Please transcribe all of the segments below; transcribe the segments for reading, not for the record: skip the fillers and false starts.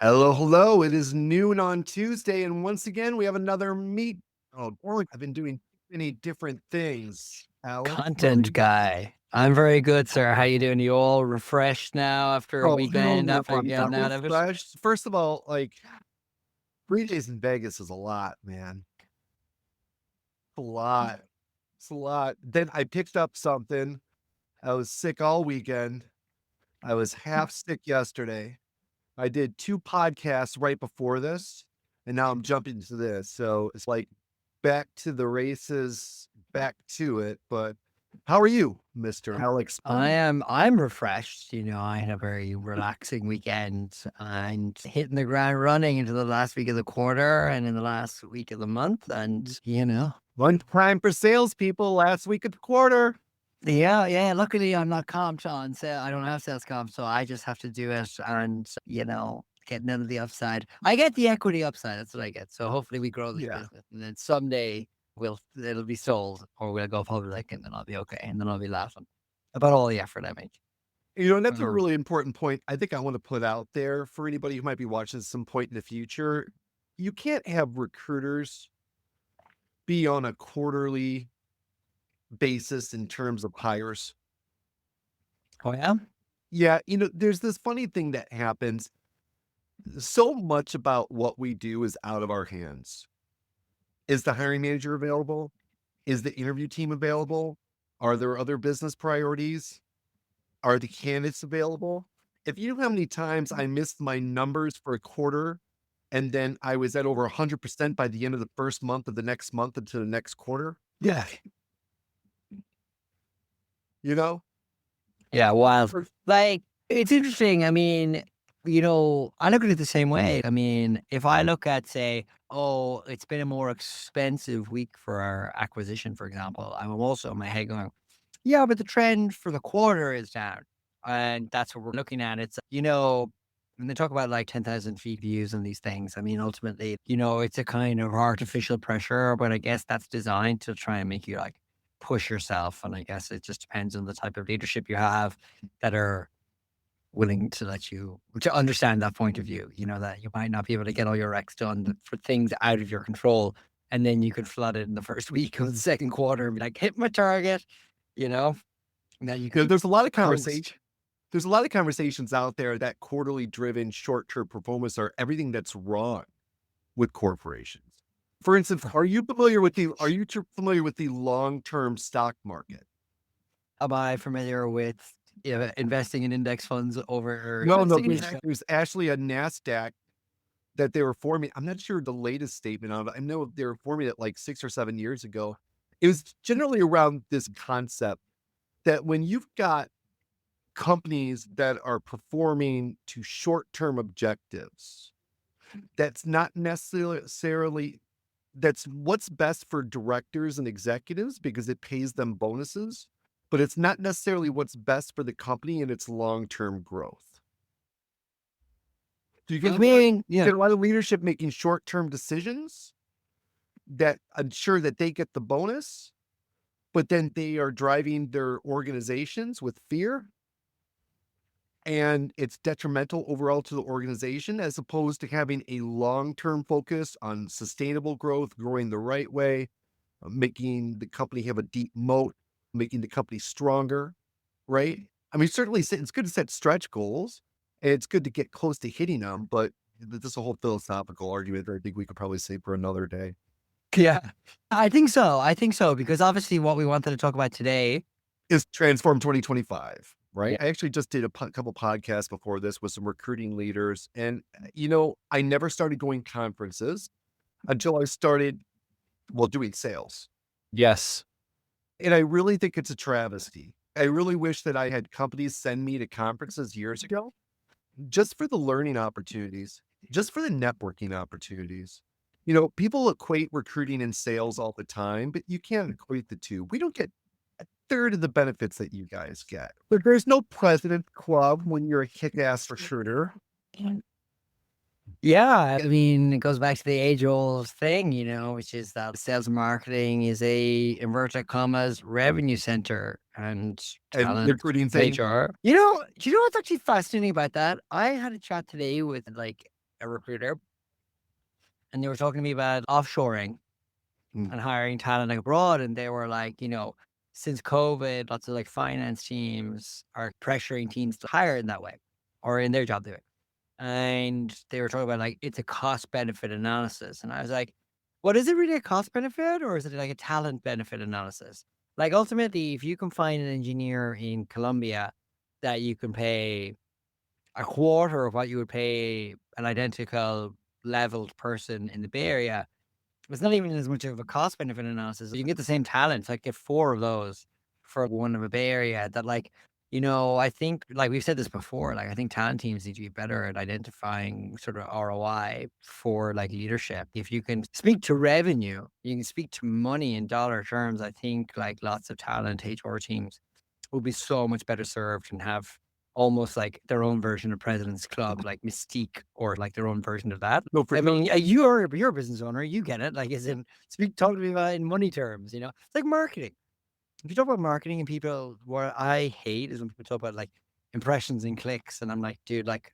Hello, hello. It is noon on Tuesday, and once again, we have another meet. Oh, boy, I've been doing many different things. Alex, how are Content you? guy. I'm very good, sir. How you doing? You all refreshed now after a Oh, weekend, after I'm getting not out of it? refreshed. First of all, like 3 days in Vegas is a lot, man. A lot. It's a lot. Then I picked up something. I was sick all weekend. I was half sick yesterday. I did two podcasts right before this, and now I'm jumping to this. So it's like back to the races, back to it. But how are you, Mr. Alex? I'm refreshed. I had a very relaxing weekend and hitting the ground running into the last week of the quarter and in the last week of the month. And One time for salespeople last week of the quarter. yeah. Luckily, I'm not comped on, so I don't have sales comp, so I just have to do it and get none of the upside. I get the equity upside. That's what I get. So hopefully, we grow this Yeah. business, and then someday it'll be sold or we'll go public, and then I'll be okay, and then I'll be laughing about all the effort I make. And that's a Or- really important point I think I want to put out there for anybody who might be watching at some point in the future. You can't have recruiters be on a quarterly basis in terms of hires. Oh yeah, Yeah, there's this funny thing that happens. So much about what we do is out of our hands. Is the hiring manager available? Is the interview team available? Are there other business priorities? Are the candidates available? If you know how many times I missed my numbers for a quarter and then I was at over 100% by the end of the first month of the next month into the next quarter, yeah, you know? yeah. Wild. Or- Like it's interesting. I mean, I look at it the same way. I mean, if I look at say, oh, it's been a more expensive week for our acquisition, for example, I'm also in my head going, yeah, but the trend for the quarter is down. And that's what we're looking at. When they talk about like 10,000 feet views and these things, I mean, ultimately, it's a kind of artificial pressure, but I guess that's designed to try and make you like push yourself. And I guess it just depends on the type of leadership you have that are willing to let you to understand that point of view, that you might not be able to get all your recs done for things out of your control. And then you could flood it in the first week of the second quarter and be like, hit my target, you know? Now you could There's a lot of coast. conversations out there that quarterly driven short-term performance are everything that's wrong with corporations. For instance, are you familiar with the long-term stock market? Am I familiar with investing in index funds over No, no, investing in there's actually a NASDAQ that they were forming. I'm not sure the latest statement on it. I know they were forming it like 6 or 7 years ago. It was generally around this concept that when you've got companies that are performing to short-term objectives, that's not necessarily that's what's best for directors and executives because it pays them bonuses, but it's not necessarily what's best for the company and its long-term growth. Do you I get mean, yeah. get a lot of leadership making short-term decisions that ensure that they get the bonus, but then they are driving their organizations with fear and it's detrimental overall to the organization as opposed to having a long-term focus on sustainable growth, growing the right way, making the company have a deep moat, making the company stronger, right? I mean, certainly it's good to set stretch goals and it's good to get close to hitting them, but this is a whole philosophical argument that I think we could probably save for another day. Yeah. I think so. I think so. Because obviously what we wanted to talk about today. Is Transform 2025, right? Yeah. I actually just did a couple podcasts before this with some recruiting leaders. And, I never started going conferences until I started, well, doing sales. Yes. And I really think it's a travesty. I really wish that I had companies send me to conferences years ago just for the learning opportunities, just for the networking opportunities. People equate recruiting and sales all the time, but you can't equate the two. We don't get a third of the benefits that you guys get. But there's no president's club when you're a kick-ass recruiter. Yeah, I mean, it goes back to the age-old thing, which is that sales and marketing is a inverted commas revenue center and And talent recruiting thing, HR. Do you know what's actually fascinating about that? I had a chat today with like a recruiter, and they were talking to me about offshoring Mm. and hiring talent like abroad. And they were like, since COVID, lots of like finance teams are pressuring teams to hire in that way or in their job doing. And they were talking about like it's a cost benefit analysis. And I was like, what is it really a cost benefit or is it like a talent benefit analysis? Like ultimately, if you can find an engineer in Colombia that you can pay a quarter of what you would pay an identical leveled person in the Bay Area, it's not even as much of a cost benefit analysis. You can get the same talent, like get 4 of those for one of a Bay Area that I think like we've said this before, like I think talent teams need to be better at identifying sort of ROI for like leadership. If you can speak to revenue, you can speak to money in dollar terms. I think like lots of talent HR teams will be so much better served and have almost like their own version of President's Club, like Mystique, or like their own version of that. No, for I sure. mean, you're a business owner, you get it. Like, as in, talk to me about it in money terms. It's like marketing. If you talk about marketing and people, what I hate is when people talk about like impressions and clicks, and I'm like, dude, like,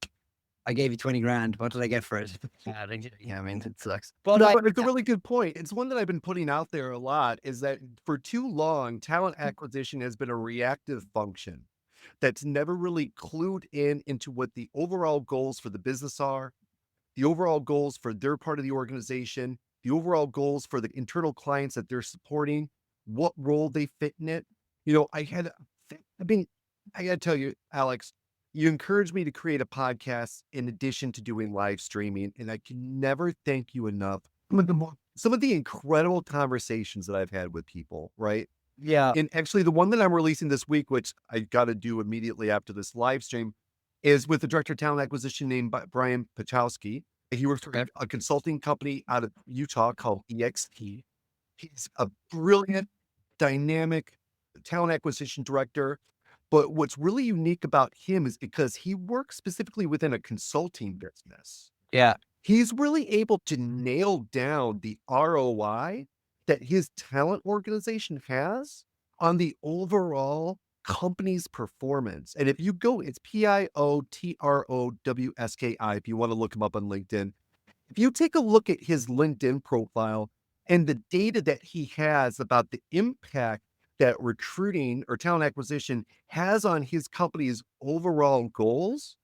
I gave you 20 grand. What did I get for it? Yeah, I mean, it sucks. But No, but it's a really good point. It's one that I've been putting out there a lot is that for too long, talent acquisition has been a reactive function that's never really clued in into what the overall goals for the business are, the overall goals for their part of the organization, the overall goals for the internal clients that they're supporting, what role they fit in it. I mean, I got to tell you, Alex, you encouraged me to create a podcast in addition to doing live streaming, and I can never thank you enough. Some of the incredible conversations that I've had with people, right? yeah, And actually, the one that I'm releasing this week, which I got to do immediately after this live stream, is with the director of talent acquisition named Brian Pachowski. He works for okay, a consulting company out of Utah called EXP. He's a brilliant, dynamic talent acquisition director. But what's really unique about him is because he works specifically within a consulting business. yeah, He's really able to nail down the ROI that his talent organization has on the overall company's performance. And if you go, it's Piotrowski if you want to look him up on LinkedIn. If you take a look at his LinkedIn profile and the data that he has about the impact that recruiting or talent acquisition has on his company's overall goals,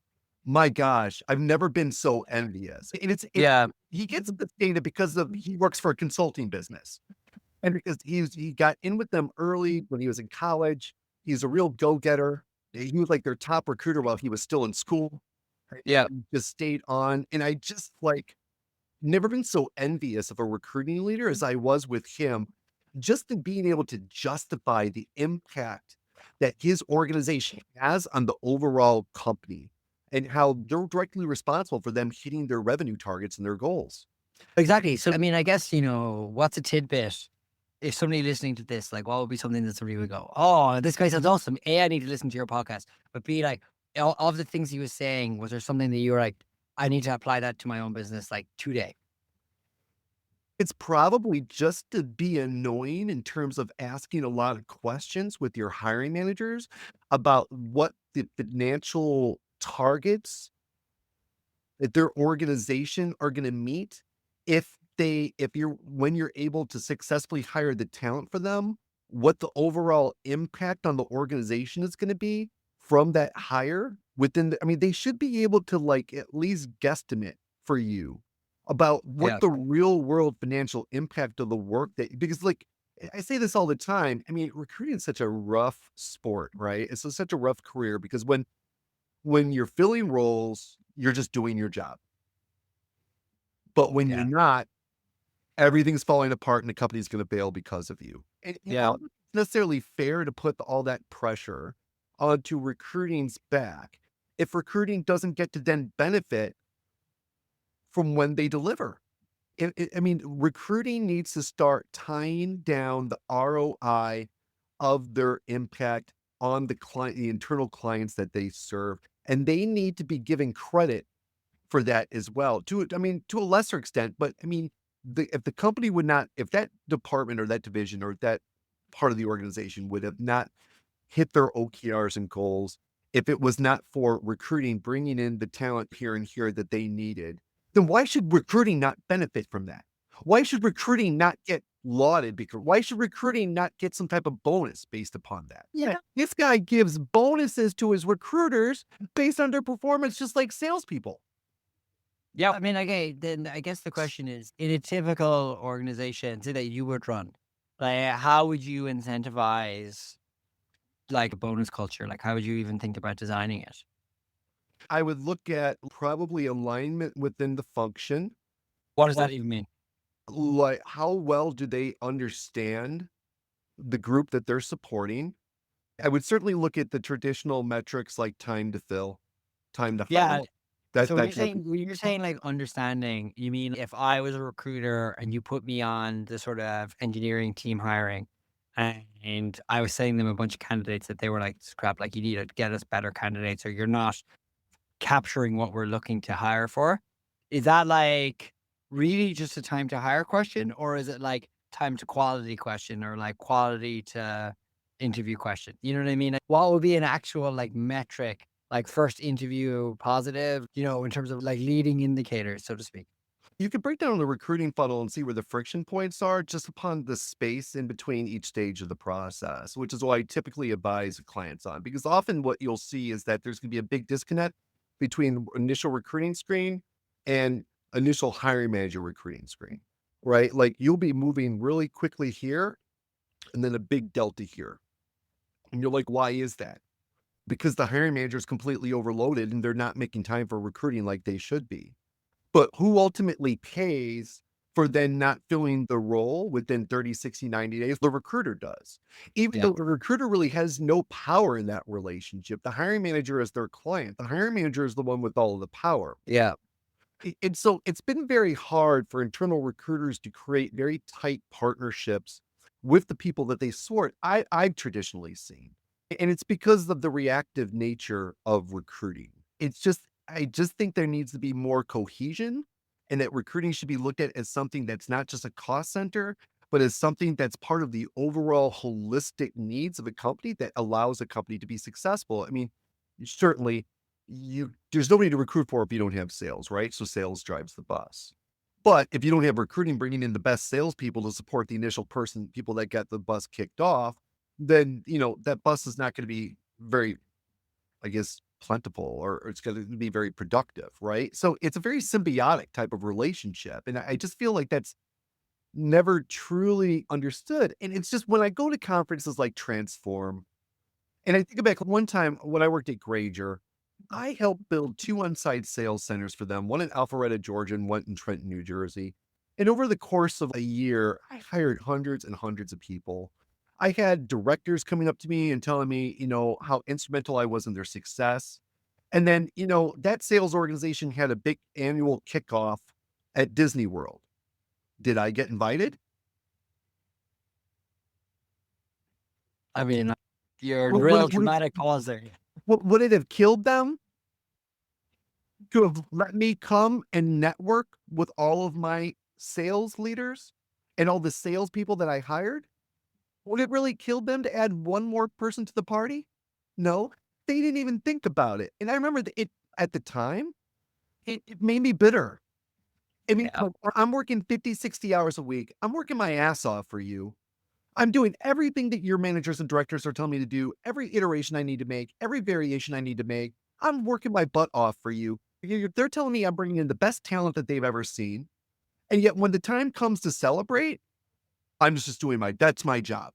my gosh, I've never been so envious. And yeah, he gets this data because he works for a consulting business. And because he got in with them early when he was in college. He's a real go-getter. He was like their top recruiter while he was still in school. Right? yeah. And just stayed on. And I just like never been so envious of a recruiting leader as I was with him, just in being able to justify the impact that his organization has on the overall company and how they're directly responsible for them hitting their revenue targets and their goals. Exactly. So, I mean, I guess, what's a tidbit? If somebody listening to this, like, what would be something that somebody would go, oh, this guy sounds awesome. A, I need to listen to your podcast. But B, like, all of the things he was saying, was there something that you were like, I need to apply that to my own business, like today? It's probably just to be annoying in terms of asking a lot of questions with your hiring managers about what the financial targets that their organization are going to meet if you're when you're able to successfully hire the talent for them, what the overall impact on the organization is going to be from that hire I mean, they should be able to like at least guesstimate for you about what Yeah. the real world financial impact of the work that because like I say this all the time. I mean, recruiting is such a rough sport, right? It's such a rough career because when you're filling roles, you're just doing your job. But when you're Yeah. not, everything's falling apart and the company's gonna bail because of you. And I Yeah. don't think it's necessarily fair to put all that pressure onto recruiting's back if recruiting doesn't get to then benefit from when they deliver. I mean, recruiting needs to start tying down the ROI of their impact on the internal clients that they serve, and they need to be given credit for that as well. I mean, to a lesser extent, but I mean, if the company would not, if that department or that division or that part of the organization would have not hit their OKRs and goals, if it was not for recruiting, bringing in the talent here and here that they needed, then why should recruiting not benefit from that? Why should recruiting not get lauded? Because why should recruiting not get some type of bonus based upon that? Yeah, this guy gives bonuses to his recruiters based on their performance, just like salespeople. Yeah, I mean, okay, then I guess the question is, in a typical organization, say that you would run, like, how would you incentivize like a bonus culture? Like, how would you even think about designing it? I would look at probably alignment within the function. What does that Like, even mean? like how well do they understand the group that they're supporting? I would certainly look at the traditional metrics like time to fill, time to hire. Yeah. That So that type of when you're saying like understanding, you mean if I was a recruiter and you put me on the sort of engineering team hiring and I was sending them a bunch of candidates that they were like, scrap, like you need to get us better candidates or you're not capturing what we're looking to hire for. Is that like really just a time to hire question, or is it like time to quality question or like quality to interview question? You know what I mean? Like, what would be an actual like metric, like first interview positive, in terms of like leading indicators, so to speak? You could break down the recruiting funnel and see where the friction points are just upon the space in between each stage of the process, which is what I typically advise clients on. Because often what you'll see is that there's going to be a big disconnect between initial recruiting screen and initial hiring manager recruiting screen, right? Like you'll be moving really quickly here and then a big delta here. And you're like, why is that? Because the hiring manager is completely overloaded and they're not making time for recruiting like they should be. But who ultimately pays for then not filling the role within 30, 60, 90 days? The recruiter does. Even Yeah. though the recruiter really has no power in that relationship, the hiring manager is their client. The hiring manager is the one with all of the power. Yeah. And so it's been very hard for internal recruiters to create very tight partnerships with the people that they sort. I've traditionally seen. And it's because of the reactive nature of recruiting. I just think there needs to be more cohesion and that recruiting should be looked at as something that's not just a cost center, but as something that's part of the overall holistic needs of a company that allows a company to be successful. I mean, certainly there's nobody to recruit for if you don't have sales, right? So sales drives the bus. But if you don't have recruiting bringing in the best salespeople to support the initial people that got the bus kicked off, then that bus is not going to be very, I guess, plentiful or it's going to be very productive, right? So it's a very symbiotic type of relationship, and I just feel like that's never truly understood. And it's just when I go to conferences like Transform, and I think back one time when I worked at Granger, I helped build 2 on-site sales centers for them, one in Alpharetta, Georgia, and one in Trenton, New Jersey. And over the course of a year, I hired hundreds and hundreds of people. I had directors coming up to me and telling me, how instrumental I was in their success. And then, that sales organization had a big annual kickoff at Disney World. Did I get invited? I mean, you're Would real would would dramatic pause there. would it have killed them to have let me come and network with all of my sales leaders and all the salespeople that I hired? Would it really kill them to add one more person to the party? No, they didn't even think about it. And I remember that at the time, it made me bitter. I mean, Yeah. look, I'm working 50, 60 hours a week. I'm working my ass off for you. I'm doing everything that your managers and directors are telling me to do, every iteration I need to make, every variation I need to make. I'm working my butt off for you. They're telling me I'm bringing in the best talent that they've ever seen. And yet when the time comes to celebrate, I'm just doing that's my job,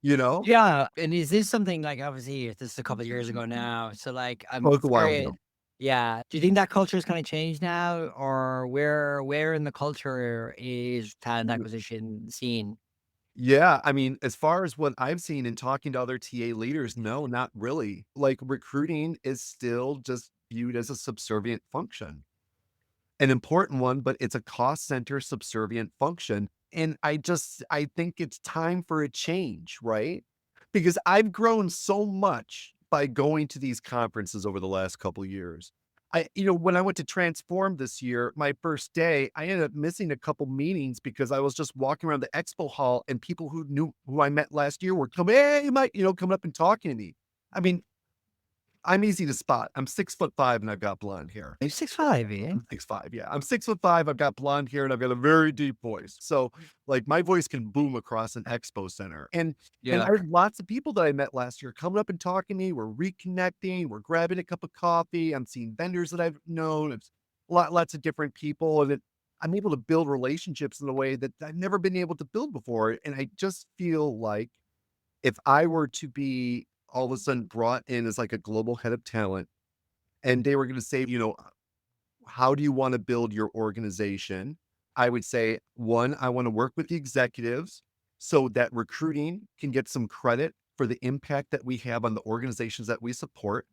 you know? Yeah, and is this something like obviously this is a couple of years ago now, so like I'm Oh, it's a while curious. ago. Yeah, do you think that culture has kind of changed now, or where in the culture is talent acquisition seen? Yeah, I mean, as far as what I've seen in talking to other TA leaders, no, not really. Like recruiting is still just viewed as a subservient function. An important one, but it's a cost center subservient function. And I think it's time for a change, right? Because I've grown so much by going to these conferences over the last couple years. When I went to Transform this year, my first day, I ended up missing a couple meetings because I was just walking around the expo hall and people who I met last year were coming, hey, Mike, coming up and talking to me. I mean, I'm easy to spot. I'm 6'5" and I've got blonde hair. You're 6'5", eh? I'm 6'5", yeah. I'm 6'5", I've got blonde hair, and I've got a very deep voice. So, like, my voice can boom across an expo center. And Yeah. I had lots of people that I met last year coming up and talking to me. We're reconnecting, we're grabbing a cup of coffee. I'm seeing vendors that I've known. It's lots of different people, and I'm able to build relationships in a way that I've never been able to build before. And I just feel like if I were to be all of a sudden brought in as like a global head of talent, and they were going to say, how do you want to build your organization? I would say, one, I want to work with the executives so that recruiting can get some credit for the impact that we have on the organizations that we support,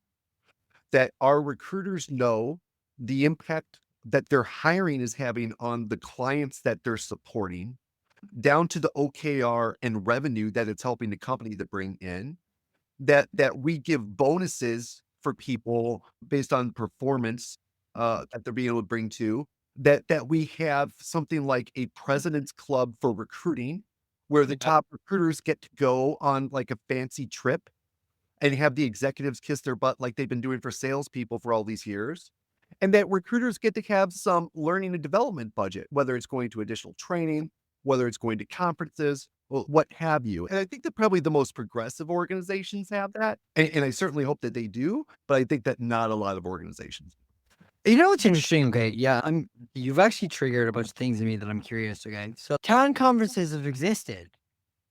that our recruiters know the impact that their hiring is having on the clients that they're supporting, down to the OKR and revenue that it's helping the company to bring in, that we give bonuses for people based on performance, that they're being able to bring to, that we have something like a president's club for recruiting, where the Yeah. top recruiters get to go on, like, a fancy trip and have the executives kiss their butt like they've been doing for salespeople for all these years, and that recruiters get to have some learning and development budget, whether it's going to additional training, whether it's going to conferences, what have you. And I think that probably the most progressive organizations have that. And I certainly hope that they do, but I think that not a lot of organizations. You know what's interesting? Okay, yeah, you've actually triggered a bunch of things in me that I'm curious. Okay, so talent conferences have existed.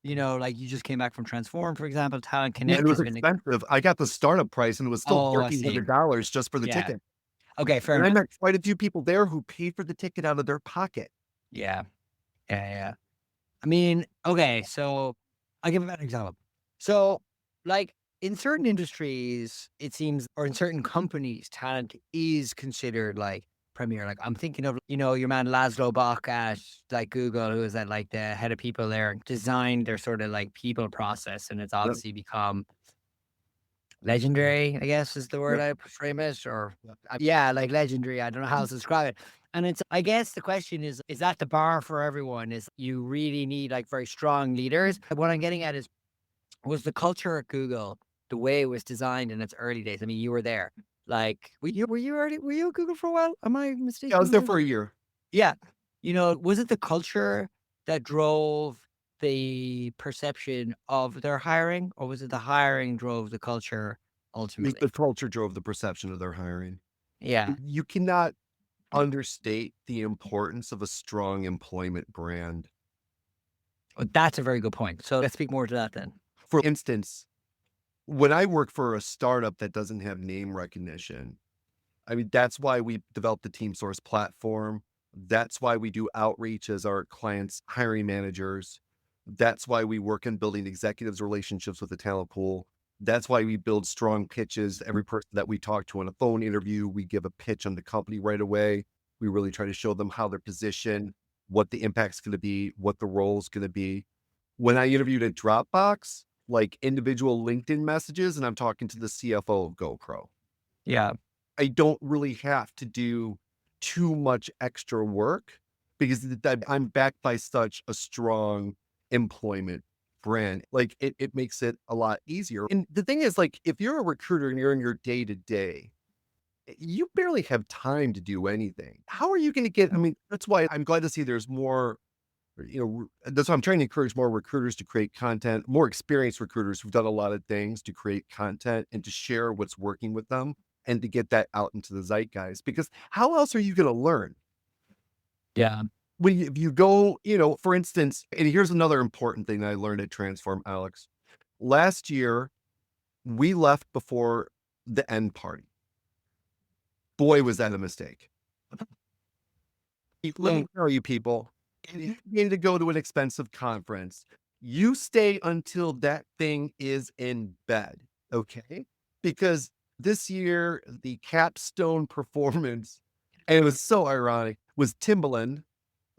Like you just came back from Transform, for example. Talent Yeah, it Connect was has been. expensive. I got the startup price and it was still Oh, I see. $1,300 just for the Yeah. ticket. Okay, fair And I enough. met quite a few people there who paid for the ticket out of their pocket. Yeah, yeah, yeah. I mean, okay, so I'll give a better example. So, like in certain industries, it seems, or in certain companies, talent is considered like premier. Like I'm thinking of, your man Laszlo Bock at like Google, who is at like the head of people there, designed their sort of like people process, and it's Yep, obviously become legendary, I guess is the word yep, I frame it, or yeah, like legendary. I don't know how else to describe it. And I guess the question is that the bar for everyone? Is you really need like very strong leaders? What I'm getting at is, was the culture at Google the way it was designed in its early days? I mean, you were there. Like, were you at Google for a while? Am I yeah, I was mistaken there there? for a year. Yeah. Was it the culture that drove the perception of their hiring, or was it the hiring drove the culture The ultimately? culture drove the perception of their hiring. Yeah. You cannot understate the importance of a strong employment brand. Well, that's a very good point. So let's speak more to that then. For instance, when I work for a startup that doesn't have name recognition, I mean, that's why we developed the Team Source platform. That's why we do outreach as our clients' hiring managers. That's why we work in building executives' relationships with the talent pool. That's why we build strong pitches. Every person that we talk to in a phone interview, we give a pitch on the company right away. We really try to show them how they're positioned, what the impact's going to be, what the role's going to be. When I interviewed at Dropbox, like individual LinkedIn messages, and I'm talking to the CFO of GoPro, Yeah. I don't really have to do too much extra work because I'm backed by such a strong employment brand. Like it makes it a lot easier. And the thing is, like, if you're a recruiter and you're in your day to day, you barely have time to do anything. How are you going to get? I mean, that's why I'm glad to see there's more. That's why I'm trying to encourage more recruiters to create content, more experienced recruiters who've done a lot of things to create content and to share what's working with them and to get that out into the zeitgeist. Because how else are you going to learn? Yeah. If you go, for instance, and here's another important thing that I learned at Transform, Alex. Last year, we left before the end party. Boy, was that a mistake. Let Mm. me tell you, people, if you need to go to an expensive conference, you stay until that thing is in bed, okay? Because this year, the capstone performance, and it was so ironic, was Timbaland.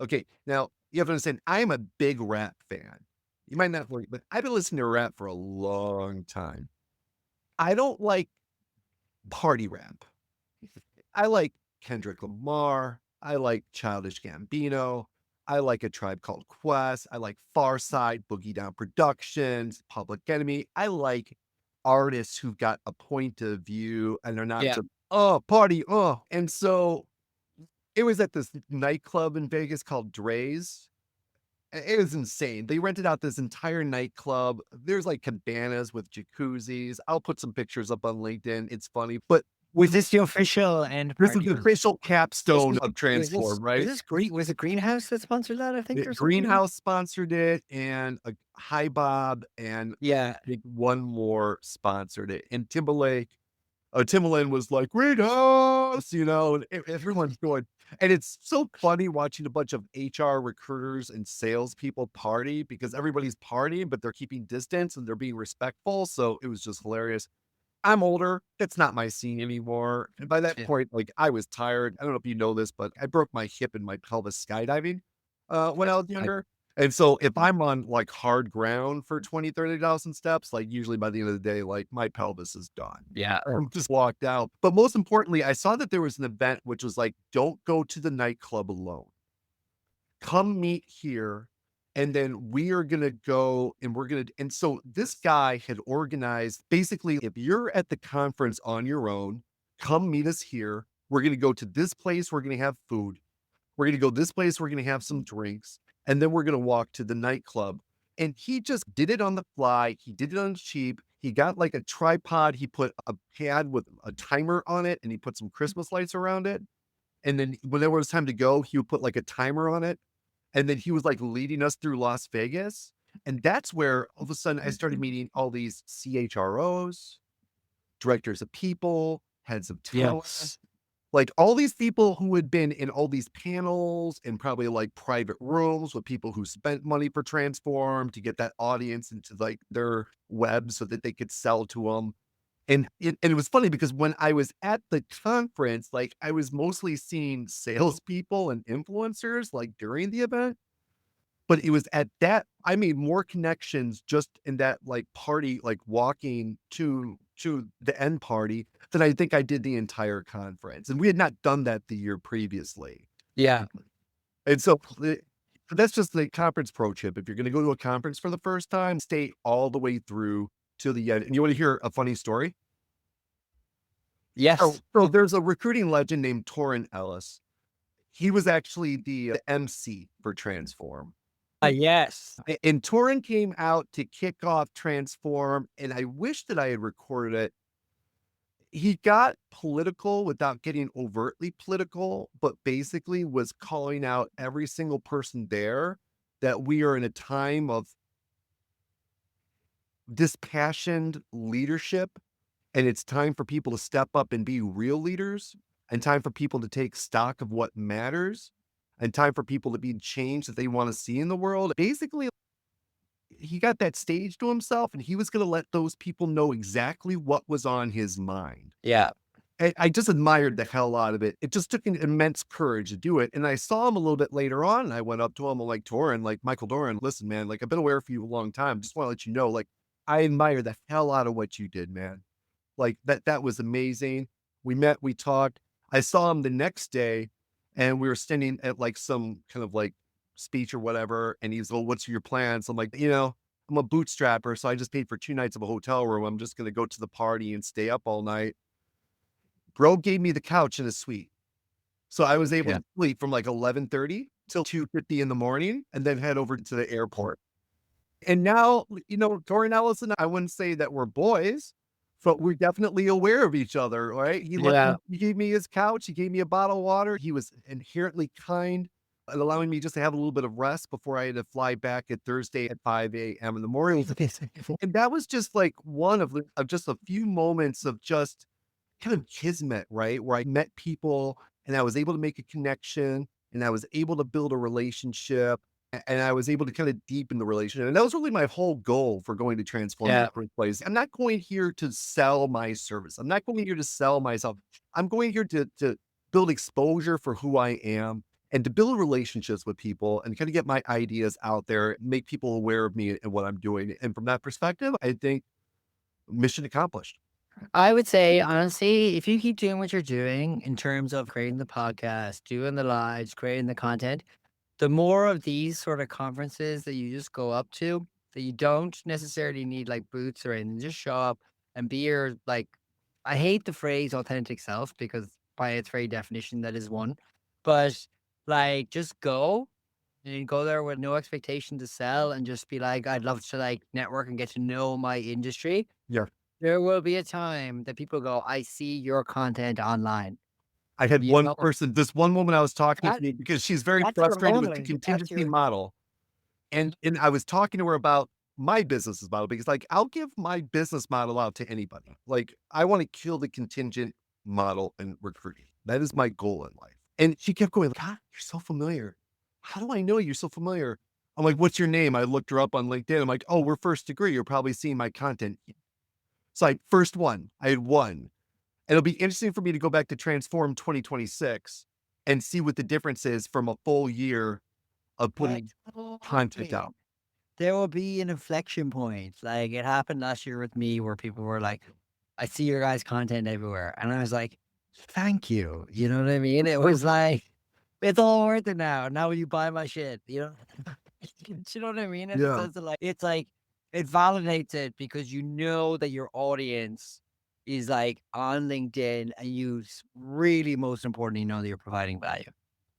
Okay, now you have to understand, I'm a big rap fan. You might not believe, but I've been listening to rap for a long time. I don't like party rap. I like Kendrick Lamar. I like Childish Gambino. I like A Tribe Called Quest. I like Farside, Boogie Down Productions, Public Enemy. I like artists who've got a point of view and they're not Yeah. just, "Oh, party, oh." And so it was at this nightclub in Vegas called Dre's. It was insane. They rented out this entire nightclub. There's, like, cabanas with jacuzzis. I'll put some pictures up on LinkedIn. It's funny, but Was this the official end this is party? the official This capstone was of this Transform, right? was it Greenhouse that sponsored that, I think, or something? Greenhouse sponsored it, and, Hi Bob, and Yeah. I think one more sponsored it, and Timbaland was like, "Greenhouse," and everyone's going, and it's so funny watching a bunch of HR recruiters and salespeople party because everybody's partying, but they're keeping distance and they're being respectful, so it was just hilarious. I'm older. It's not my scene anymore. And by that Yeah. point, like, I was tired. I don't know if you know this, but I broke my hip and my pelvis skydiving, when I was I younger. And so if I'm on like hard ground for 20, 30,000 steps, like usually by the end of the day, like my pelvis is done. yeah. I'm just walked out. But most importantly, I saw that there was an event which was like, don't go to the nightclub alone. Come meet here, and then we are gonna go and we're gonna and so this guy had organized basically, if you're at the conference on your own, come meet us here. We're gonna go to this place, we're gonna have food. We're gonna go this place, we're gonna have some drinks, and then we're gonna walk to the nightclub. And he just did it on the fly. He did it on the cheap. He got like a tripod. He put a pad with a timer on it and he put some Christmas lights around it. And then whenever it was time to go, he would put like a timer on it. And then he was, like, leading us through Las Vegas, and that's where all of a sudden I started meeting all these CHROs, directors of people, heads of talent, Yes. like, all these people who had been in all these panels and probably, like, private rooms with people who spent money for Transform to get that audience into, like, their web so that they could sell to them. And it was funny because when I was at the conference, like, I was mostly seeing salespeople and influencers, like, during the event, but it was at that I made more connections just in that, like, party, like, walking to the end party than I think I did the entire conference, and we had not done that the year previously. Yeah. And so, that's just the conference pro tip. If you're gonna go to a conference for the first time, stay all the way through to the end. And you wanna hear a funny story? Yes. So there's a recruiting legend named Torrin Ellis. He was actually the MC for Transform. Yes. And Torrin came out to kick off Transform, and I wish that I had recorded it. He got political without getting overtly political, but basically was calling out every single person there that we are in a time of dispassioned leadership, and it's time for people to step up and be real leaders, and time for people to take stock of what matters, and time for people to be change that they wanna see in the world. Basically, he got that stage to himself, and he was gonna let those people know exactly what was on his mind. Yeah. And I just admired the hell out of it. It just took an immense courage to do it, and I saw him a little bit later on, and I went up to him, I'm like, "Torin, like, Michael Doran, listen, man, like, I've been aware of you a long time. Just wanna let you know, like, I admire the hell out of what you did, man. Like, that was amazing. We met, we talked. I saw him the next day, and we were standing at, like, some kind of, like, speech or whatever, and he's, "Well, what's your plans?" I'm like, I'm a bootstrapper, so I just paid for 2 nights of a hotel room. I'm just gonna go to the party and stay up all night." Bro gave me the couch in his suite. So I was able Yeah. to sleep from, like, 11:30 till 2:50 in the morning and then head over to the airport. And now, Tori Ellis and I wouldn't say that we're boys, but we're definitely aware of each other, right? Yeah. He gave me his couch, he gave me a bottle of water, he was inherently kind and allowing me just to have a little bit of rest before I had to fly back at Thursday at 5 AM in the morning. And that was just like one of just a few moments of just kind of kismet, right? Where I met people and I was able to make a connection and I was able to build a relationship and I was able to kind of deepen the relationship. And that was really my whole goal for going to Transform in Yeah. the first place. I'm not going here to sell my service. I'm not going here to sell myself. I'm going here to build exposure for who I am and to build relationships with people and kind of get my ideas out there, make people aware of me and what I'm doing. And from that perspective, I think mission accomplished. I would say, honestly, if you keep doing what you're doing in terms of creating the podcast, doing the lives, creating the content, the more of these sort of conferences that you just go up to, that you don't necessarily need like booths or anything, just show up, and be your like. I hate the phrase authentic self because by its very definition that is one, but like just go and go there with no expectation to sell and just be like, I'd love to like network and get to know my industry. Yeah. There will be a time that people go, I see your content online. I had You one know, person, this one woman I was talking that to because she's very that's your frustrated with the only, that's contingency your model. And I was talking to her about my business model because, like, I'll give my business model out to anybody. Like, I wanna kill the contingent model and recruiting. That is my goal in life. And she kept going, "God, you're so familiar. How do I know you're so familiar?" I'm like, "What's your name?" I looked her up on LinkedIn. I'm like, "Oh, we're first degree. You're probably seeing my content." It's like, first one. I had one. It'll be interesting for me to go back to Transform 2026 and see what the difference is from a full year of putting content totally. out. There will be an inflection point. Like it happened last year with me where people were like, I see your guys' content everywhere. And I was like, thank you. You know what I mean? It was like, it's all worth it now. Now will you buy my shit? You know? Do you know what I mean? In the Yeah. sense of like, it's like, it validates it because you know that your audience is like on LinkedIn and really most importantly know that you're providing value.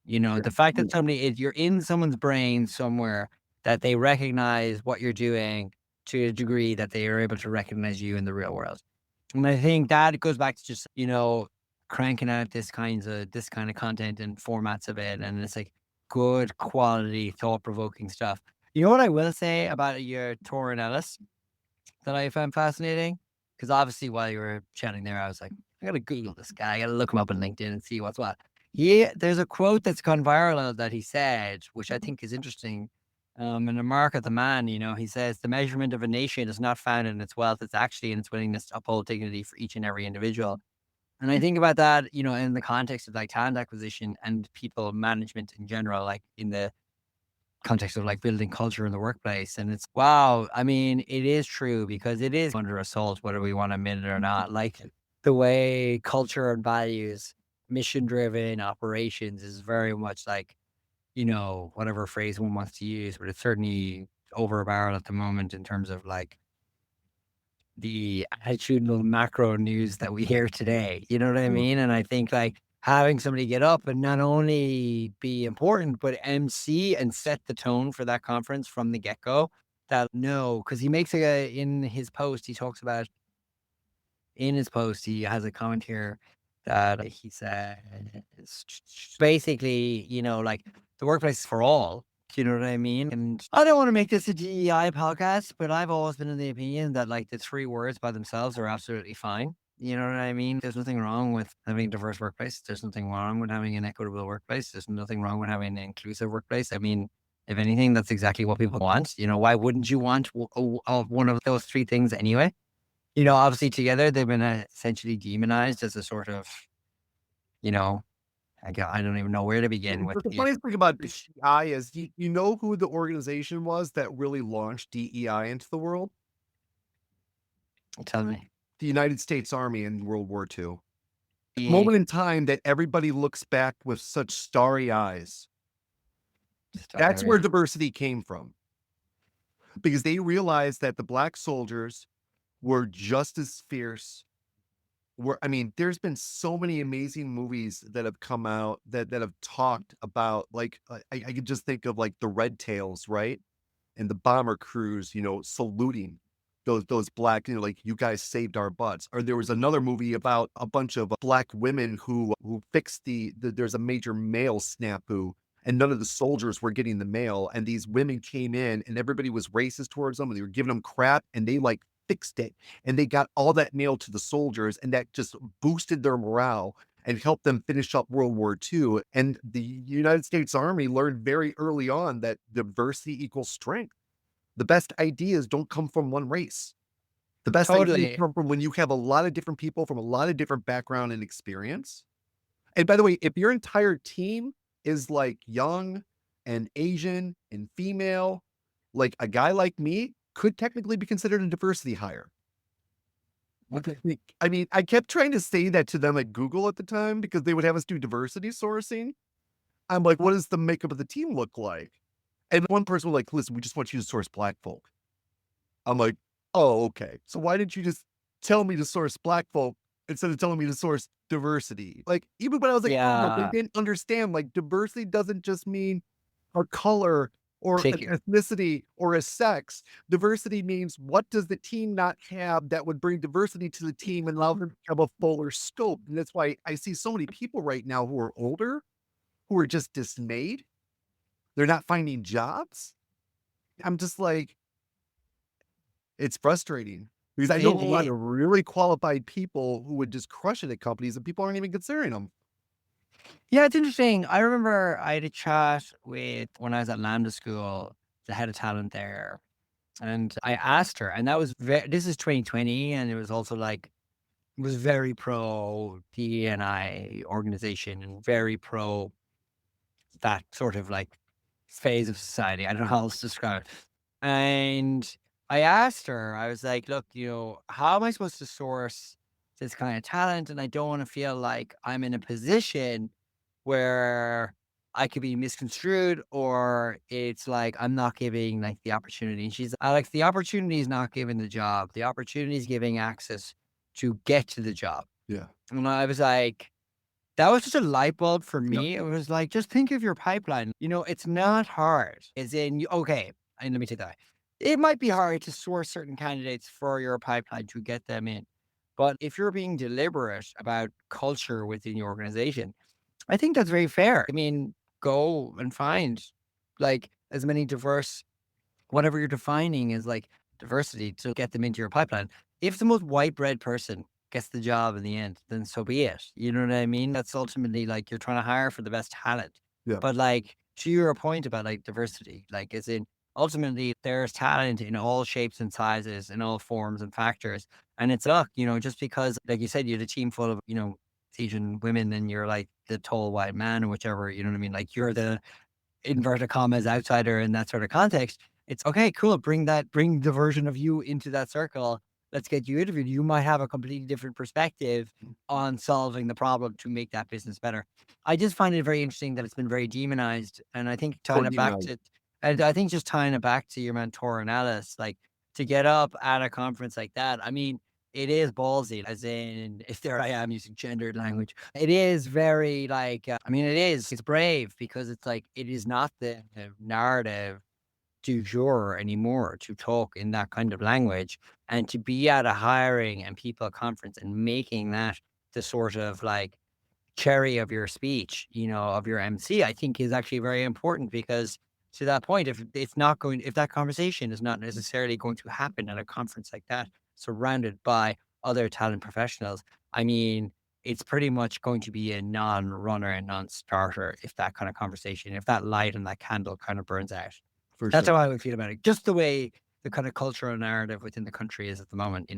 You know, the fact that somebody is you're in someone's brain somewhere that they recognize what you're doing to a degree that they are able to recognize you in the real world. And I think that goes back to just, cranking out this kind of content and formats of it. And it's like good quality, thought provoking stuff. You know what I will say about your tour in Ellis that I found fascinating? Because obviously while you were chatting there, I was like, I gotta Google this guy. I gotta look him up on LinkedIn and see what's what. There's a quote that's gone viral that he said, which I think is interesting. In the mark of the man, he says the measurement of a nation is not found in its wealth; it's actually in its willingness to uphold dignity for each and every individual. And I think about that, in the context of like talent acquisition and people management in general, like in the context of like building culture in the workplace. And it's wow. I mean, it is true because it is under assault, whether we want to admit it or not. Like the way culture and values, mission driven operations is very much like, whatever phrase one wants to use, but it's certainly over a barrel at the moment in terms of like the attitudinal macro news that we hear today. You know what I mean? And I think like having somebody get up and not only be important, but MC and set the tone for that conference from the get go. That no, because he makes in his post, he talks about in his post, he has a comment here that he says basically, like the workplace is for all. Do you know what I mean? And I don't want to make this a DEI podcast, but I've always been in the opinion that like the three words by themselves are absolutely fine. You know what I mean? There's nothing wrong with having a diverse workplace. There's nothing wrong with having an equitable workplace. There's nothing wrong with having an inclusive workplace. I mean, if anything, that's exactly what people want. Why wouldn't you want one of those three things anyway? Obviously together they've been essentially demonized as a sort of, you know, I don't even know where to begin with But the the funniest thing about DEI is you know who the organization was that really launched DEI into the world? tell me. The United States Army in World War II. Yeah. Moment in time that everybody looks back with such starry eyes. That's where Sorry. diversity came from because they realized that the black soldiers were just as fierce. I mean, there's been so many amazing movies that have come out that have talked about like I could just think of like the Red Tails, right? And the bomber crews, saluting those black, like you guys saved our butts. Or there was another movie about a bunch of black women who fixed there's a major mail snafu and none of the soldiers were getting the mail. And these women came in and everybody was racist towards them and they were giving them crap and they like fixed it and they got all that mail to the soldiers and that just boosted their morale and helped them finish up World War II. And the United States Army learned very early on that diversity equals strength. The best ideas don't come from one race. The best ideas Totally. come from when you have a lot of different people from a lot of different background and experience. And by the way, if your entire team is like young and Asian and female, like a guy like me could technically be considered a diversity hire. I mean, I kept trying to say that to them at Google at the time because they would have us do diversity sourcing. I'm like, what does the makeup of the team look like? And one person was like, listen, we just want you to source black folk. I'm like, oh, okay. So why didn't you just tell me to source black folk instead of telling me to source diversity. Like, even when I was a kid, like, they Yeah. didn't understand, like, diversity doesn't just mean a color or an Particular. ethnicity or a sex. Diversity means what does the team not have that would bring diversity to the team and allow them to have a fuller scope? And that's why I see so many people right now who are older, who are just dismayed. They're not finding jobs. I'm just like, it's frustrating because I know a It lot is. of really qualified people who would just crush it at companies and people aren't even considering them. Yeah, it's interesting. I remember I had a chat with when I was at Lambda School, the head of talent there, and I asked her, and that was this is 2020, and it was also like it was very pro DNI organization and very pro that sort of like phase of society. I don't know how else to describe it. And I asked her, I was like, look, how am I supposed to source this kind of talent? And I don't want to feel like I'm in a position where I could be misconstrued or it's like I'm not giving like the opportunity. And she's Alex, the opportunity is not giving the job. The opportunity is giving access to get to the job. Yeah. And I was like, that was just a light bulb for Yep. me. It was like, just think of your pipeline. It's not hard. As in, okay, and let me take that. It might be hard to source certain candidates for your pipeline to get them in. But if you're being deliberate about culture within your organization, I think that's very fair. I mean, go and find like as many diverse whatever you're defining as like diversity to get them into your pipeline. If the most white bread person gets the job in the end, then so be it. You know what I mean? That's ultimately like you're trying to hire for the best talent. Yeah. But like to your point about like diversity, like as in ultimately there's talent in all shapes and sizes, in all forms and factors. And it's luck, just because like you said, you had a team full of, Asian women and you're like the tall white man or whichever, you know what I mean? Like you're the inverted commas outsider in that sort of context, it's okay, cool. Bring the version of you into that circle. Let's get you interviewed. You might have a completely different perspective on solving the problem to make that business better. I just find it very interesting that it's been very demonized. And I think So demonized. just tying it back to your mentor and Alice, like to get up at a conference like that, I mean, it is ballsy, as in, if there I am using gendered language. It is very like, I mean, it's brave because it's like, it is not the narrative du jour anymore to talk in that kind of language and to be at a hiring and people conference and making that the sort of like cherry of your speech, of your MC, I think is actually very important because to that point, if that conversation is not necessarily going to happen at a conference like that, surrounded by other talent professionals, I mean, it's pretty much going to be a non-runner and non-starter if that kind of conversation, if that light and that candle kind of burns out. For That's sure. how I would feel about it. Just the way the kind of cultural narrative within the country is at the moment.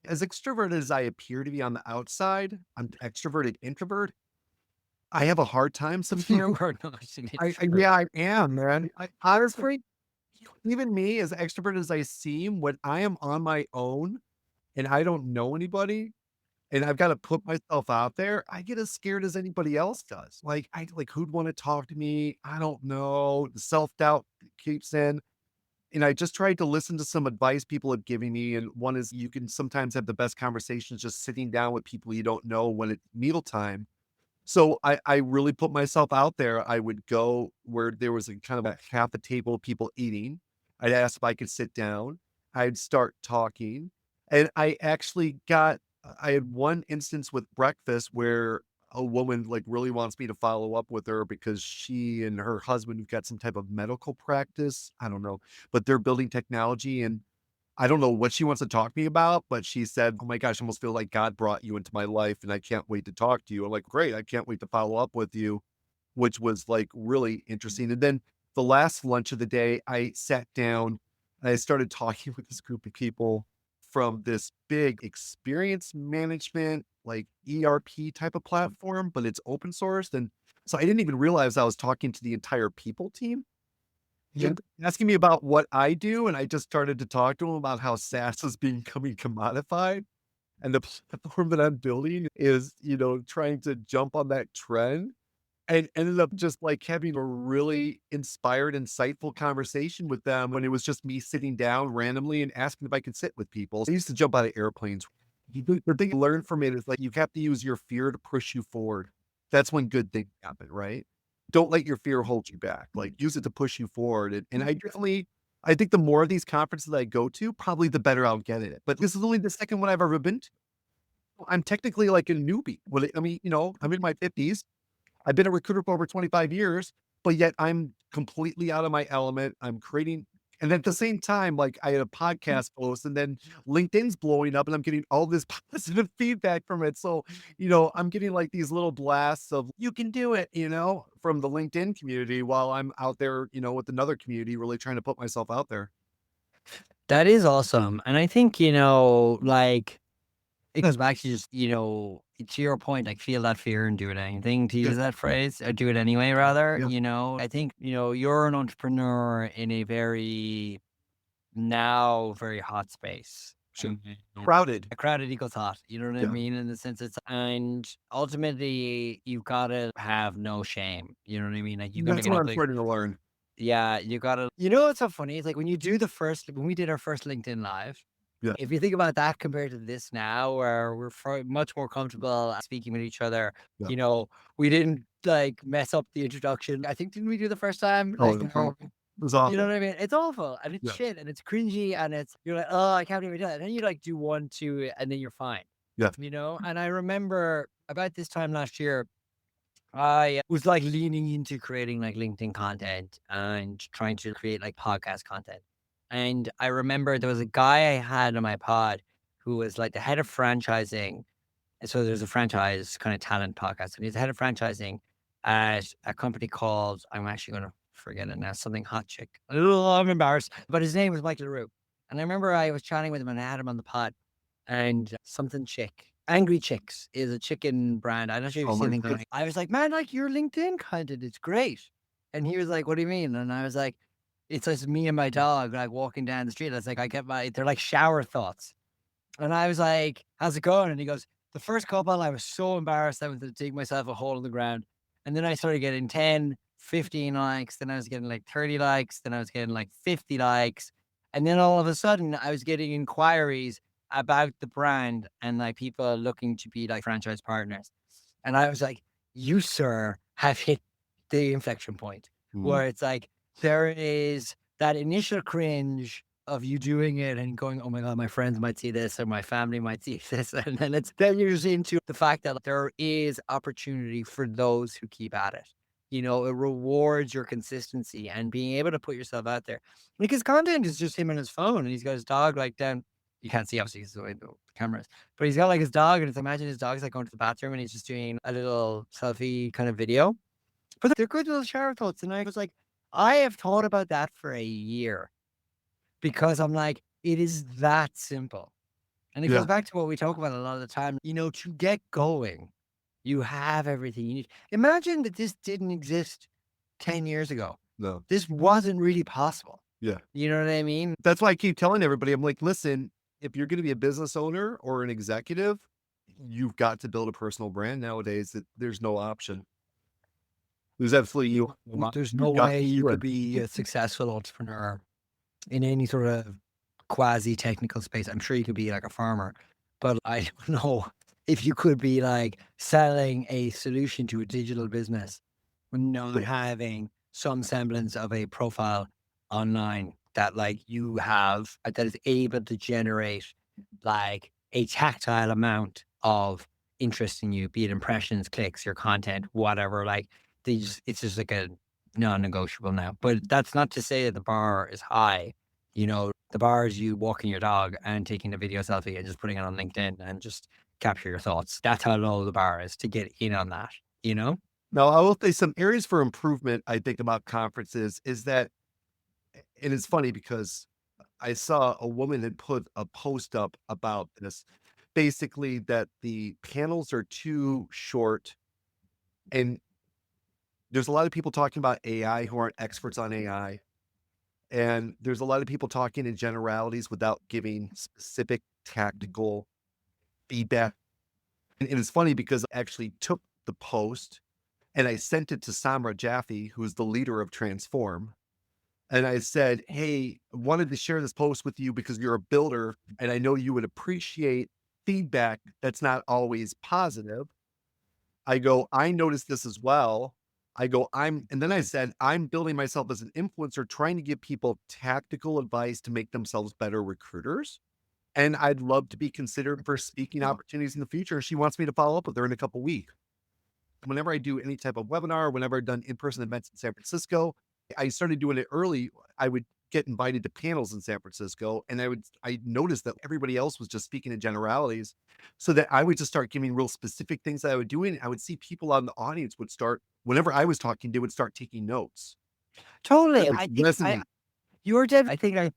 As extroverted as I appear to be on the outside, I'm extroverted introvert. I have a hard time You sometimes. are not an Yeah, introvert. I am, man. I honestly, even me, as extrovert as I seem, when I am on my own and I don't know anybody and I've got to put myself out there, I get as scared as anybody else does. Like who'd want to talk to me? I don't know. The self-doubt keeps in. And I just tried to listen to some advice people have given me. And one is you can sometimes have the best conversations just sitting down with people you don't know when it's mealtime. So I really put myself out there. I would go where there was a kind of a half a table of people eating. I'd ask if I could sit down. I'd start talking. And I had one instance with breakfast where a woman like really wants me to follow up with her because she and her husband have got some type of medical practice. I don't know, but they're building technology and I don't know what she wants to talk to me about, but she said, "Oh my gosh, I almost feel like God brought you into my life and I can't wait to talk to you." I'm like, "Great, I can't wait to follow up with you," which was like really interesting. And then the last lunch of the day, I sat down and I started talking with this group of people from this big experience management, like ERP type of platform, but it's open source. And so I didn't even realize I was talking to the entire people team. Yeah. And asking me about what I do, and I just started to talk to him about how SaaS is becoming commodified, and the platform that I'm building is, trying to jump on that trend, and ended up just, like, having a really inspired, insightful conversation with them when it was just me sitting down randomly and asking if I could sit with people. I used to jump out of airplanes. The thing I learned from it is like you have to use your fear to push you forward. That's when good things happen, right? Don't let your fear hold you back. Like use it to push you forward. And I think the more of these conferences I go to, probably the better I'll get at it. But this is only the second one I've ever been to. I'm technically like a newbie. Well, I mean, I'm in my 50s. I've been a recruiter for over 25 years, but yet I'm completely out of my element. I'm creating, and at the same time, like I had a podcast post, and then LinkedIn's blowing up, and I'm getting all this positive feedback from it. So, I'm getting like these little blasts of "you can do it," from the LinkedIn community, while I'm out there, with another community, really trying to put myself out there. That is awesome. And I think, like, it goes back to just, to your point, like feel that fear and do it anything to Yeah, use that phrase, or do it anyway, rather. yeah, I think, you're an entrepreneur in a very now very hot space. sure. Mhm. Crowded. A crowded equals hot. You know what I Yeah, mean? In the sense and ultimately you gotta have no shame. You know what I mean? Like you gotta that's get what up I'm like, starting to learn. yeah, you gotta, what's so funny? It's like when we did our first LinkedIn live, Yeah, if you think about that compared to this now, where we're much more comfortable speaking with each other, yeah. you know, we didn't like mess up the introduction. I think didn't we do the first time? Oh, Like, it was you know awful. what I mean? It's awful and it's Yeah, shit and it's cringy and you're like, oh, I can't even do it. And then you like do one, two, and then you're fine. yeah. And I remember about this time last year, I was like leaning into creating like LinkedIn content and trying to create like podcast content. And I remember there was a guy I had on my pod who was like the head of franchising. And so there's a franchise kind of talent podcast, and he's the head of franchising at a company called, I'm actually going to forget it now, something hot chick. Oh, I'm embarrassed. But his name was Michael LaRue. And I remember I was chatting with him and I had him on the pod and something chick. Angry Chicks is a chicken brand. I'm not sure if you've Oh seen my anything. god. I was like, man, like your LinkedIn content, it's great. And he was like, what do you mean? And I was like, it's just me and my dog like walking down the street. I was like, they're like shower thoughts. And I was like, how's it going? And he goes, the first couple, I was so embarrassed. I was to dig myself a hole in the ground. And then I started getting 10, 15 likes. Then I was getting like 30 likes. Then I was getting like 50 likes. And then all of a sudden, I was getting inquiries about the brand and like people looking to be like franchise partners. And I was like, you, sir, have hit the inflection point Mm. where it's like there is that initial cringe of you doing it and going, "Oh my god, my friends might see this or my family might see this," and then you're just into the fact that there is opportunity for those who keep at it. It rewards your consistency and being able to put yourself out there because content is just him on his phone and he's got his dog like down. You can't see obviously 'cause the way the cameras, but he's got like his dog and it's imagine his dog's like going to the bathroom and he's just doing a little selfie kind of video. But they're good little shower thoughts, and I was like, I have thought about that for a year. Because I'm like, it is that simple. And it goes Yeah, back to what we talk about a lot of the time, to get going, you have everything you need. Imagine that this didn't exist 10 years ago. no, This wasn't really possible. yeah. You know what I mean? That's why I keep telling everybody, I'm like, "Listen, if you're gonna be a business owner or an executive, you've got to build a personal brand nowadays, that there's no option. There's absolutely There's you no got way to you do could it." be a successful entrepreneur in any sort of quasi technical space. I'm sure you could be like a farmer, but I don't know if you could be like selling a solution to a digital business with not having some semblance of a profile online that like you have that is able to generate like a tactile amount of interest in you, be it impressions, clicks, your content, whatever. Like it's just like a non-negotiable now. But that's not to say that the bar is high. The bar is you walking your dog and taking a video selfie and just putting it on LinkedIn and just capture your thoughts. That's how low the bar is to get in on that, you know? Now, I will say some areas for improvement I think about conferences is that, and it's funny because I saw a woman had put a post up about this, basically that the panels are too short, and there's a lot of people talking about AI who aren't experts on AI, and there's a lot of people talking in generalities without giving specific tactical feedback. And it's funny because I actually took the post and I sent it to Samra Jaffe, who's the leader of Transform. And I said, "Hey, wanted to share this post with you because you're a builder and I know you would appreciate feedback that's not always positive, I go, "I noticed this as well." I go, and then I said, "I'm building myself as an influencer, trying to give people tactical advice to make themselves better recruiters, and I'd love to be considered for speaking opportunities in the future." She wants me to follow up with her in a couple weeks. Whenever I do any type of webinar, whenever I've done in-person events in San Francisco, I started doing it early. I would get invited to panels in San Francisco, and I noticed that everybody else was just speaking in generalities, so that I would just start giving real specific things that I would do, and I would see people out in the audience would start whenever I was talking, they would start taking notes. Totally. That would I think resonate. you were dead. I think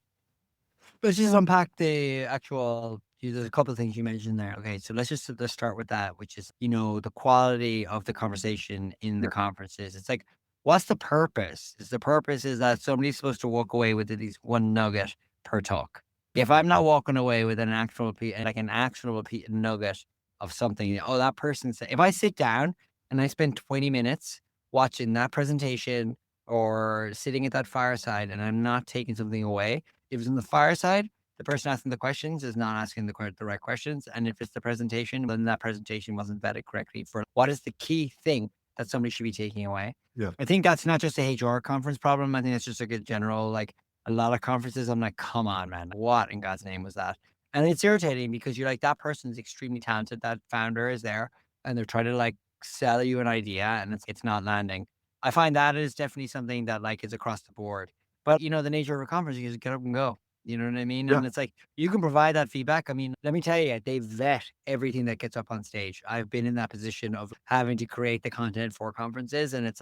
let's just unpack the actual there's a couple of things you mentioned there. Okay, so let's start with that, which is, the quality of the conversation in the Sure. conferences. It's like, what's the purpose? Is the purpose is that somebody's supposed to walk away with at least one nugget per talk. If I'm not walking away with an actionable nugget of something, oh, that person said, if I sit down and I spend 20 minutes watching that presentation or sitting at that fireside and I'm not taking something away, if it's in the fireside, the person asking the questions is not asking the right questions. And if it's the presentation, then that presentation wasn't vetted correctly for what is the key thing that somebody should be taking away. Yeah. I think that's not just a HR conference problem. I think it's just like a general, like a lot of conferences. I'm like, come on, man, what in God's name was that? And it's irritating because you're like, that person's extremely talented. That founder is there and they're trying to like sell you an idea and it's not landing. I find that is definitely something that like is across the board. But, the nature of a conference, you just get up and go. You know what I mean? Yeah. And it's like, you can provide that feedback. I mean, let me tell you, they vet everything that gets up on stage. I've been in that position of having to create the content for conferences. And it's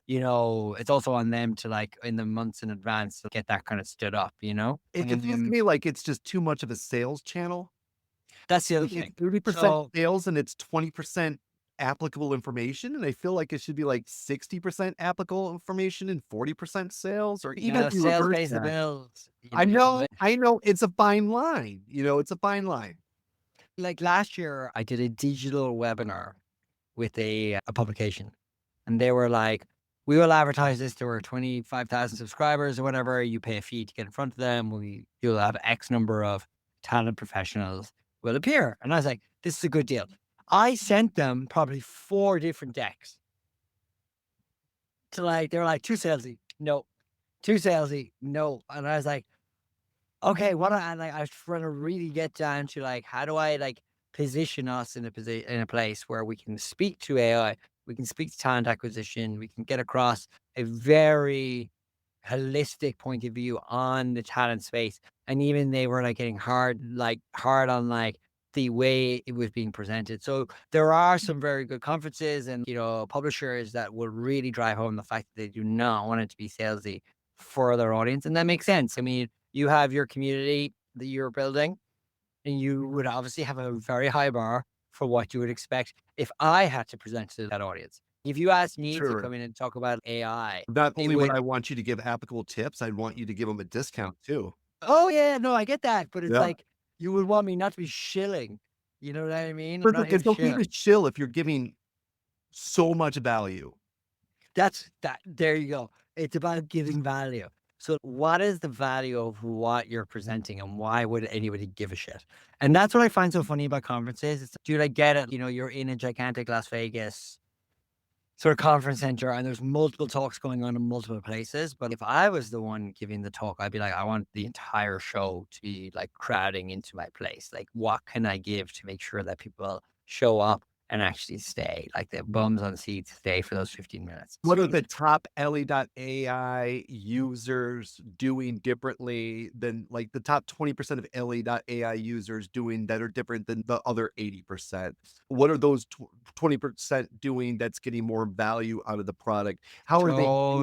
also on them to like in the months in advance to get that kind of stood up, you know? It feels to me like it's just too much of a sales channel. That's the other Like, it's thing. 30% So sales and it's 20% applicable information, and I feel like it should be, like, 60% applicable information and 40% sales, or even if you sales reverse pays the that. bills, I know, it's a fine line, it's a fine line. like last year, I did a digital webinar with a publication. And they were like, "We will advertise this to our 25,000 subscribers or whatever. You pay a fee to get in front of them. You'll have X number of talent professionals will appear." And I was like, "This is a good deal." I sent them probably 4 different decks to like, they were like, "Too salesy. No. Too salesy. No." And I was like, okay, I was trying to really get down to like, how do I like position us in a place where we can speak to AI, we can speak to talent acquisition, we can get across a very holistic point of view on the talent space. And even they were like getting hard on like the way it was being presented. So there are some very good conferences and publishers that will really drive home the fact that they do not want it to be salesy for their audience. And that makes sense. I mean, you have your community that you're building, and you would obviously have a very high bar for what you would expect if I had to present to that audience. If you asked me to Sure. come in and talk about AI, Not it only would would, I want you to give applicable tips, I'd want you to give them a discount too. oh yeah, no, I get that, but it's Yeah. like you would want me not to be shilling. You know what I mean? I'm But not look, here to it's okay shill. to chill if you're giving so much value. There you go. It's about giving value. So what is the value of what you're presenting and why would anybody give a shit? And that's what I find so funny about conferences. It's, dude, I get it. You're in a gigantic Las Vegas sort of conference center and there's multiple talks going on in multiple places. But if I was the one giving the talk, I'd be like, I want the entire show to be like crowding into my place. Like, what can I give to make sure that people show up and actually stay? Like the bums on seats stay for those 15 minutes. What are the top LE.AI users doing differently than, like, the top 20% of LE.AI users doing that are different than the other 80%? What are those 20% doing that's getting more value out of the product? How are they So